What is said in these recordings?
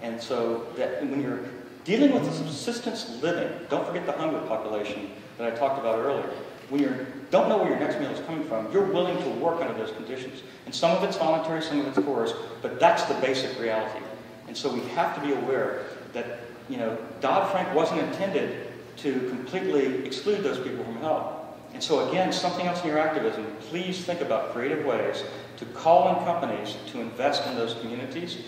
And so that when you're dealing with the subsistence living, don't forget the hunger population that I talked about earlier. When you don't know where your next meal is coming from, you're willing to work under those conditions. And some of it's voluntary, some of it's coerced, but that's the basic reality. And so we have to be aware that, Dodd-Frank wasn't intended to completely exclude those people from help. And so again, something else in your activism, please think about creative ways to call on companies to invest in those communities.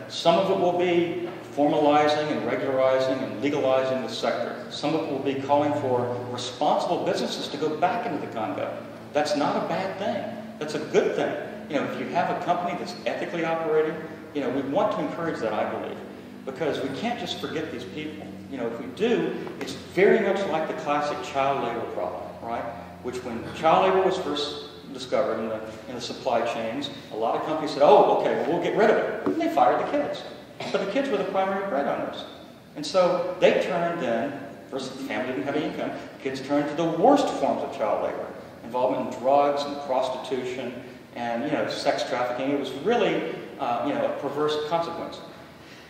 Some of it will be formalizing and regularizing and legalizing the sector. Some of it will be calling for responsible businesses to go back into the Congo. That's not a bad thing. That's a good thing. If you have a company that's ethically operating, we want to encourage that, I believe, because we can't just forget these people. If we do, it's very much like the classic child labor problem, right? Which when child labor was first discovered in the supply chains, a lot of companies said, oh, okay, well, we'll get rid of it. And they fired the kids. But the kids were the primary bread owners. And so they turned then, first the family didn't have any income, kids turned to the worst forms of child labor. Involvement in drugs and prostitution and, sex trafficking. It was really, a perverse consequence.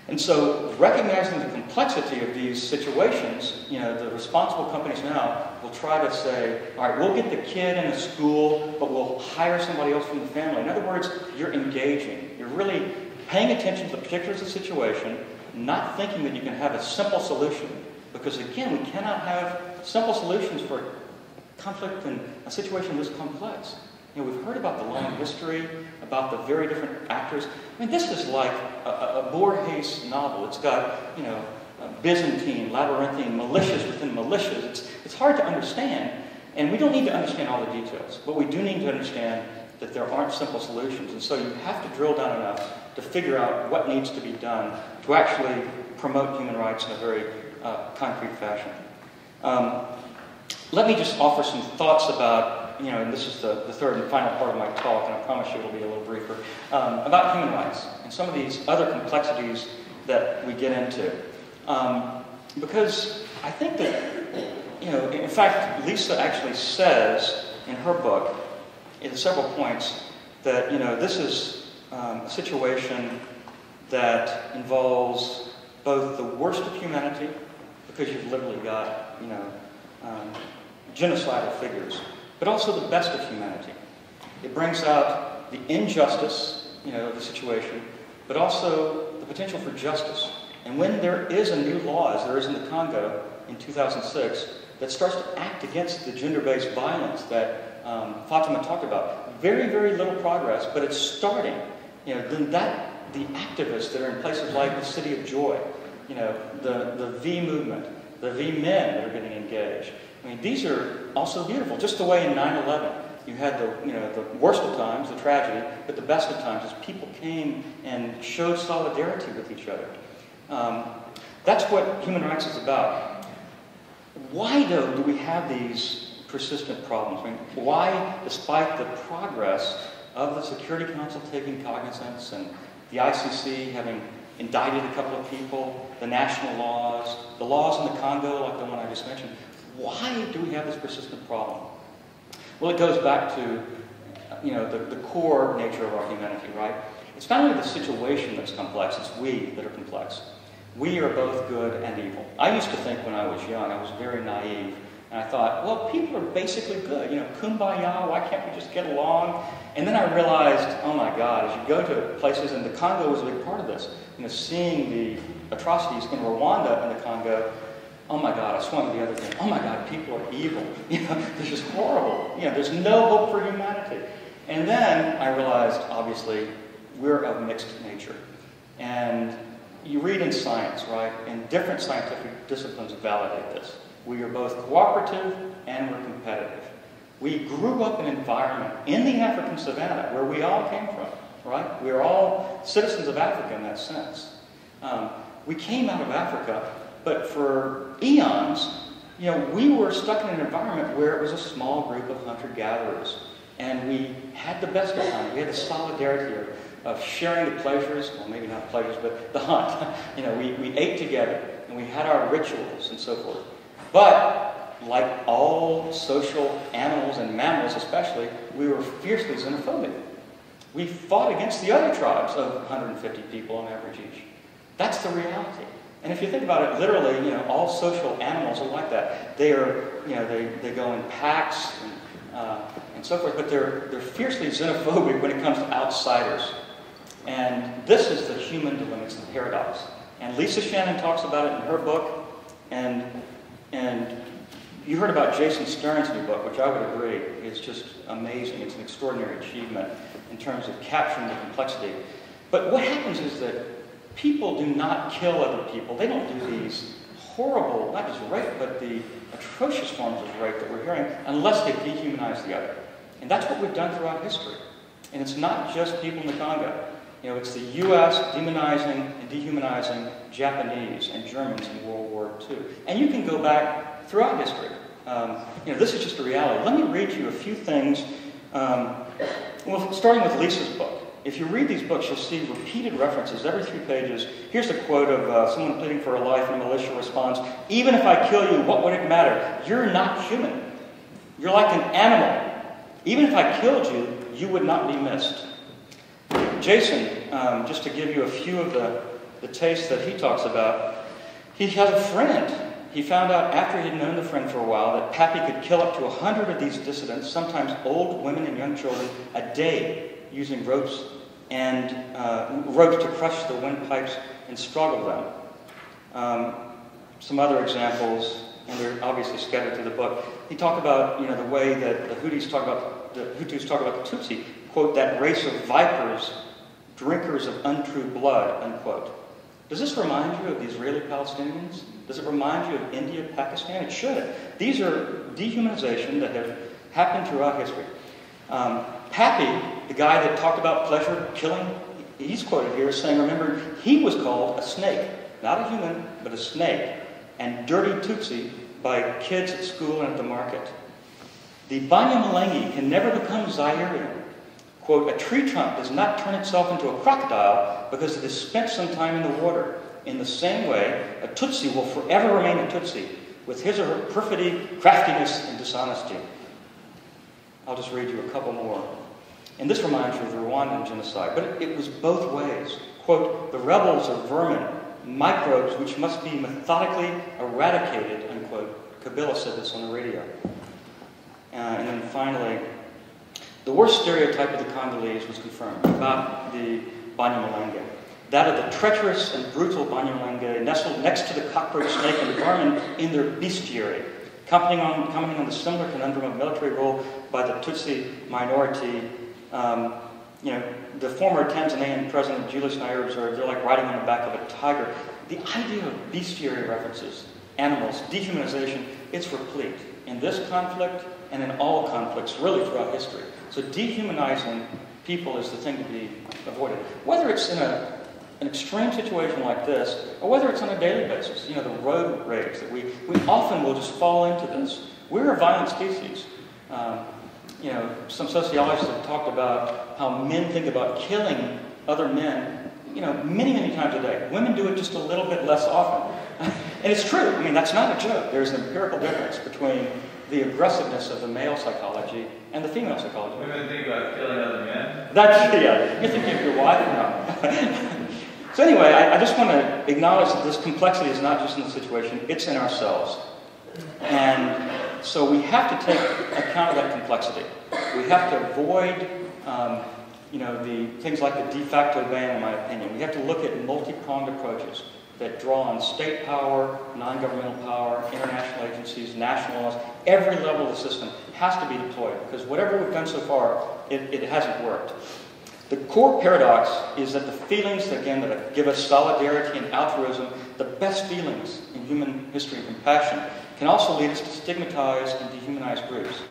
And so recognizing the complexity of these situations, the responsible companies now will try to say, all right, we'll get the kid in a school, but we'll hire somebody else from the family. In other words, you're engaging. You're really paying attention to the particulars of the situation, not thinking that you can have a simple solution. Because again, we cannot have simple solutions for conflict and a situation this complex. We've heard about the long history, about the very different actors. This is like a Borges novel. It's got, Byzantine, labyrinthine, militias within militias. It's hard to understand, and we don't need to understand all the details, but we do need to understand that there aren't simple solutions. And so you have to drill down enough to figure out what needs to be done to actually promote human rights in a very concrete fashion. Let me just offer some thoughts about, and this is the third and final part of my talk, and I promise you it'll be a little briefer, about human rights and some of these other complexities that we get into. Because I think that, in fact, Lisa actually says in her book, in several points, that, this is a situation that involves both the worst of humanity, because you've literally got, genocidal figures, but also the best of humanity. It brings out the injustice, of the situation, but also the potential for justice. And when there is a new law, as there is in the Congo in 2006, that starts to act against the gender-based violence that Fatima talked about, very, very little progress, but it's starting. Then the activists that are in places like the City of Joy, the V movement, the V men that are getting engaged. These are also beautiful. Just the way in 9/11 you had the worst of times, the tragedy, but the best of times is people came and showed solidarity with each other. That's what human rights is about. Why, though, do we have these persistent problems? Why, despite the progress of the Security Council taking cognizance and the ICC having indicted a couple of people, the national laws, the laws in the Congo, like the one I just mentioned, why do we have this persistent problem? Well, it goes back to, the core nature of our humanity, right? It's not only the situation that's complex, it's we that are complex. We are both good and evil. I used to think when I was young, I was very naive, and I thought, well, people are basically good. Kumbaya, why can't we just get along? And then I realized, oh my God, as you go to places, and the Congo was a big part of this, seeing the atrocities in Rwanda and the Congo, oh my God, I swung to the other thing. Oh my God, people are evil. This is horrible. There's no hope for humanity. And then I realized, obviously, we're of mixed nature. And you read in science, right? And different scientific disciplines validate this. We are both cooperative and we're competitive. We grew up in an environment in the African savannah where we all came from, right? We are all citizens of Africa in that sense. We came out of Africa, but for eons, we were stuck in an environment where it was a small group of hunter-gatherers. And we had the best of hunting. We had the solidarity of sharing the pleasures, well, maybe not pleasures, but the hunt. We ate together, and we had our rituals and so forth. But, like all social animals and mammals especially, we were fiercely xenophobic. We fought against the other tribes of 150 people on average each. That's the reality. And if you think about it literally, you know, all social animals are like that. They are, you know, they go in packs and so forth, but they're fiercely xenophobic when it comes to outsiders. And this is the human dilemma, it's the paradox. And Lisa Shannon talks about it in her book, and you heard about Jason Stern's new book, which I would agree is just amazing. It's an extraordinary achievement in terms of capturing the complexity. But what happens is that people do not kill other people. They don't do these horrible, not just rape, but the atrocious forms of rape that we're hearing, unless they dehumanize the other. And that's what we've done throughout history. And it's not just people in the Congo. You know, it's the U.S. demonizing and dehumanizing Japanese and Germans in World War II. And you can go back throughout history. You know, this is just a reality. Let me read you a few things. Well, starting with Lisa's book. If you read these books, you'll see repeated references every 3 pages. Here's a quote of someone pleading for her life, and a militia responds, "Even if I kill you, what would it matter? You're not human. You're like an animal. Even if I killed you, you would not be missed." Jason, just to give you a few of the tastes that he talks about, he has a friend. He found out after he'd known the friend for a while that Pappy could kill up to 100 of these dissidents, sometimes old women and young children, a day using ropes and ropes to crush the windpipes and struggle them. Some other examples, and they're obviously scattered through the book. He talked about, you know, the way that the Hutus talk about the Tutsi, quote, "that race of vipers, drinkers of untrue blood," unquote. Does this remind you of the Israeli Palestinians? Does it remind you of India, Pakistan? It should. These are dehumanization that have happened throughout history. Pappy, the guy that talked about pleasure killing, he's quoted here as saying, remember, he was called a snake, not a human, but a snake, and dirty Tutsi by kids at school and at the market. The Banyamalengi can never become Zairian. Quote, "a tree trunk does not turn itself into a crocodile because it has spent some time in the water. In the same way, a Tutsi will forever remain a Tutsi, with his or her perfidy, craftiness, and dishonesty." I'll just read you a couple more. And this reminds you of the Rwandan genocide, but it was both ways. Quote, "the rebels are vermin, microbes which must be methodically eradicated," unquote. Kabila said this on the radio. And then finally, the worst stereotype of the Congolese was confirmed about the Banyamulenge. That of the treacherous and brutal Banyamulenge nestled next to the cockroach, snake, and vermin in their bestiary, commenting on the similar conundrum of military rule by the Tutsi minority. You know, the former Tanzanian President Julius Nyerere observed, they're like riding on the back of a tiger. The idea of bestiary references, animals, dehumanization, it's replete in this conflict and in all conflicts, really throughout history. So dehumanizing people is the thing to be avoided. Whether it's in an extreme situation like this, or whether it's on a daily basis, you know, the road rage that we often will just fall into this. We're a violent species. You know, some sociologists have talked about how men think about killing other men, you know, many, many times a day. Women do it just a little bit less often. And it's true. I mean, that's not a joke. There's an empirical difference between the aggressiveness of the male psychology and the female psychology. Women think about killing other men? That's, yeah. You think of your wife? No. So anyway, I just want to acknowledge that this complexity is not just in the situation, it's in ourselves. And so we have to take account of that complexity. We have to avoid, you know, the things like the de facto ban, in my opinion. We have to look at multi-pronged approaches that draw on state power, non-governmental power, international agencies, national laws. Every level of the system has to be deployed, because whatever we've done so far, it hasn't worked. The core paradox is that the feelings, again, that give us solidarity and altruism, the best feelings in human history and compassion, can also lead us to stigmatize and dehumanize groups.